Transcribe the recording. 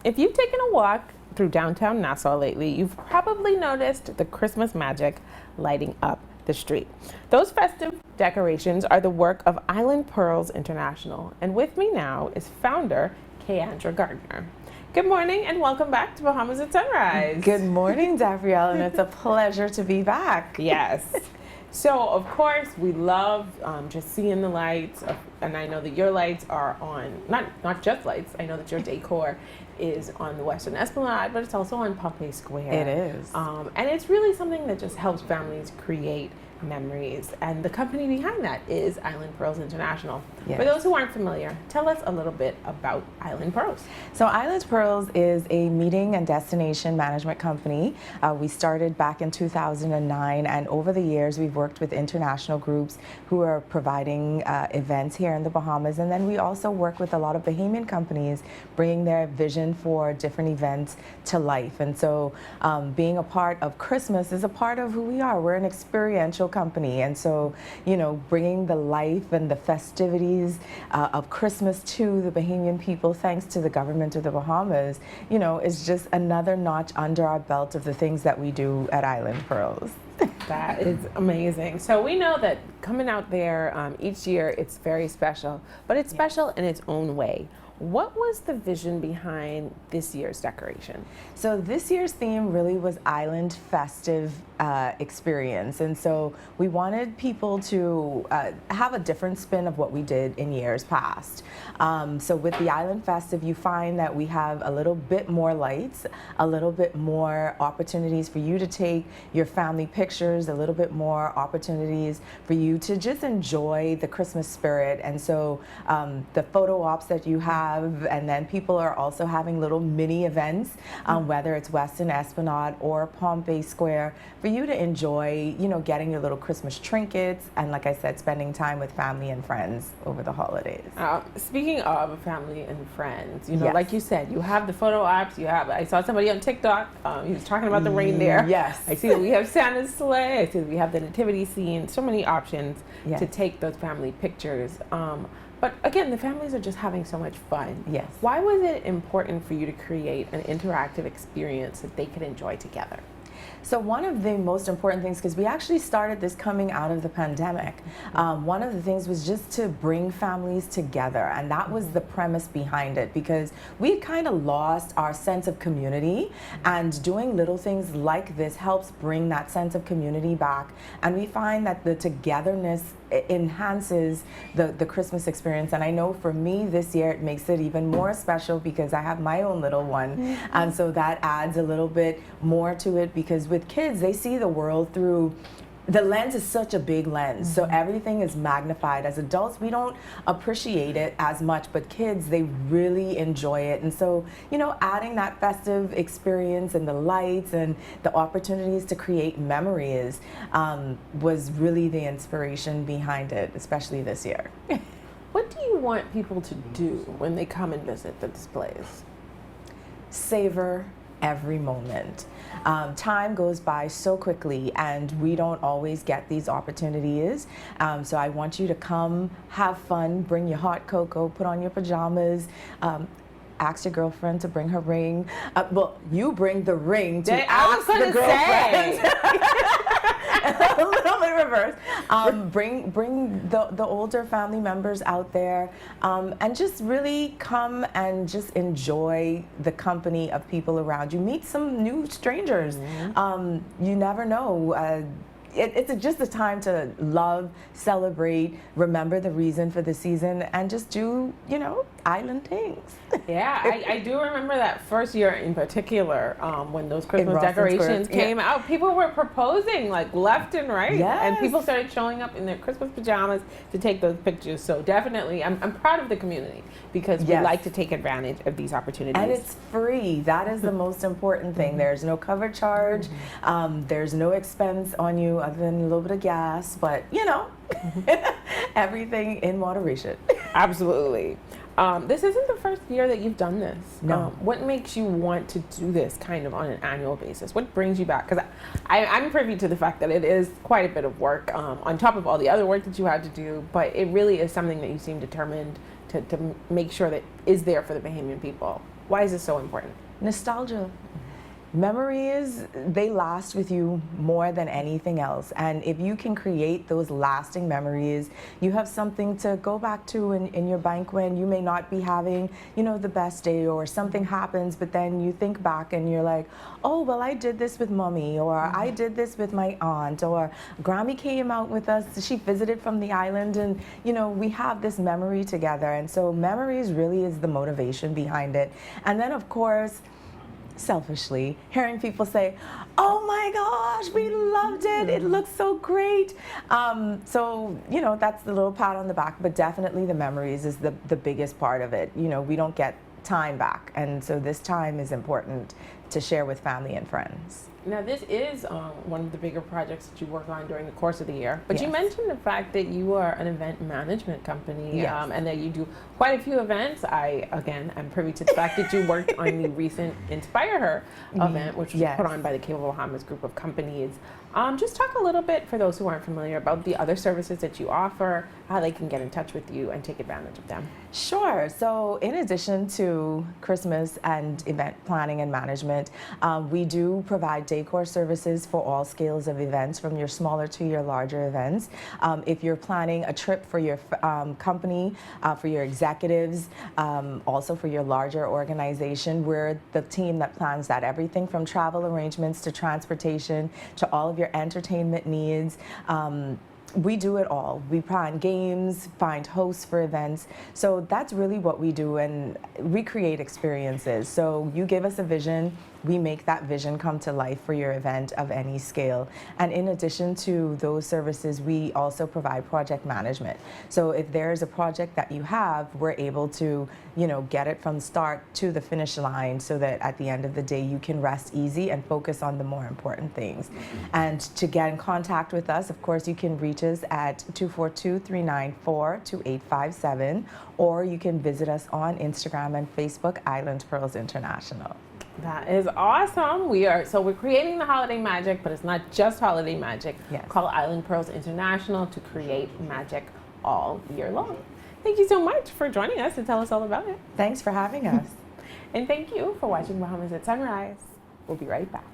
If you've taken a walk through downtown Nassau lately, you've probably noticed the Christmas magic lighting up the street. Those festive decorations are the work of Island Pearls International. And with me now is founder Keandra Gardner. Good morning and welcome back to Bahamas at Sunrise. Good morning, Dafrielle, and it's a pleasure to be back. Yes. So, of course, we love just seeing the lights, and I know that your lights are on, not just lights, I know that your decor is on the Western Esplanade, but it's also on Pompey Square. It is. And it's really something that just helps families create memories. And the company behind that is Island Pearls International. Yes. For those who aren't familiar, tell us a little bit about Island Pearls. So Island Pearls is a meeting and destination management company. We started back in 2009, and over the years we've worked with international groups who are providing events here in the Bahamas, and then we also work with a lot of Bahamian companies bringing their vision for different events to life. And so being a part of Christmas is a part of who we are. We're an experiential company, and so, you know, bringing the life and the festivities of Christmas to the Bahamian people, thanks to the government of the Bahamas, you know, is just another notch under our belt of the things that we do at Island Pearls. That is amazing. So we know that coming out there each year, it's very special, but it's special in its own way. What was the vision behind this year's decoration? So this year's theme really was Island Festive experience, and so we wanted people to have a different spin of what we did in years past. So with the Island Festive, you find that we have a little bit more lights, a little bit more opportunities for you to take your family pictures, a little bit more opportunities for you to just enjoy the Christmas spirit. And so the photo ops that you have, and then people are also having little mini events, whether it's Western Esplanade or Pompey Square, for you to enjoy, you know, getting your little Christmas trinkets, and like I said, spending time with family and friends over the holidays. Speaking of family and friends, you know, like you said, you have the photo ops, I saw somebody on TikTok, he was talking about the reindeer. Yes. I see that we have Santa's sleigh, I see that we have the nativity scene, so many options to take those family pictures. But again, the families are just having so much fun. Yes. Why was it important for you to create an interactive experience that they could enjoy together? So one of the most important things, because we actually started this coming out of the pandemic, one of the things was just to bring families together, and that was the premise behind it, because we kind of lost our sense of community, and doing little things like this helps bring that sense of community back, and we find that the togetherness enhances the Christmas experience. And I know for me this year it makes it even more special because I have my own little one, and so that adds a little bit more to it, because with kids, they see the world through, the lens is such a big lens, so everything is magnified. As adults, we don't appreciate it as much, but kids, they really enjoy it. And so, you know, adding that festive experience and the lights and the opportunities to create memories was really the inspiration behind it, especially this year. What do you want people to do when they come and visit the displays? Savor every moment. Time goes by so quickly, and we don't always get these opportunities. So I want you to come, have fun, bring your hot cocoa, put on your pajamas, ask your girlfriend to bring her ring. Well, you bring the ring to ask the girlfriend. A little bit reverse. Bring the older family members out there, and just really come and just enjoy the company of people around you. Meet some new strangers. You never know. It's just a time to love, celebrate, remember the reason for the season, and just do, you know, island things. Yeah, I do remember that first year in particular, when those Christmas decorations came out. People were proposing like left and right, and people started showing up in their Christmas pajamas to take those pictures. So definitely, I'm proud of the community, because we like to take advantage of these opportunities. And it's free. That is the most important thing. There's no cover charge. There's no expense on you other than a little bit of gas, but you know, everything in moderation. Absolutely. This isn't the first year that you've done this. No. What makes you want to do this kind of on an annual basis? What brings you back? Because I'm privy to the fact that it is quite a bit of work on top of all the other work that you had to do, but it really is something that you seem determined to make sure that is there for the Bahamian people. Why is this so important? Nostalgia. Memories, they last with you more than anything else. And if you can create those lasting memories, you have something to go back to in your bank when you may not be having, the best day, or something happens, but then you think back and you're like, oh, well, I did this with mommy, or I did this with my aunt, or Grammy came out with us, she visited from the island, and, we have this memory together. And so memories really is the motivation behind it. And then, of course, selfishly, hearing people say, oh my gosh, we loved it, it looks so great. So, that's the little pat on the back, but definitely the memories is the biggest part of it. We don't get time back, and so this time is important to share with family and friends. Now, this is one of the bigger projects that you work on during the course of the year. But you Yes. mentioned the fact that you are an event management company, Yes. and that you do quite a few events. I'm privy to the fact that you worked on the recent Inspire Her event, which was Yes. put on by the Cable Bahamas group of companies. Just talk a little bit, for those who aren't familiar, about the other services that you offer, how they can get in touch with you and take advantage of them. Sure. So in addition to Christmas and event planning and management, we do provide decor services for all scales of events, from your smaller to your larger events. If you're planning a trip for your company, for your executives, also for your larger organization, we're the team that plans that. Everything from travel arrangements to transportation to all of your entertainment needs. We do it all. We plan games, find hosts for events. So that's really what we do, and we create experiences. So you give us a vision, we make that vision come to life for your event of any scale. And in addition to those services, we also provide project management. So if there's a project that you have, we're able to, get it from start to the finish line, so that at the end of the day you can rest easy and focus on the more important things. And to get in contact with us, of course, you can reach us at 242-394-2857, or you can visit us on Instagram and Facebook, Island Pearls International. That is awesome. We're creating the holiday magic, but it's not just holiday magic. Yes. Call Island Pearls International to create magic all year long. Thank you so much for joining us to tell us all about it. Thanks for having us. And thank you for watching Bahamas at Sunrise. We'll be right back.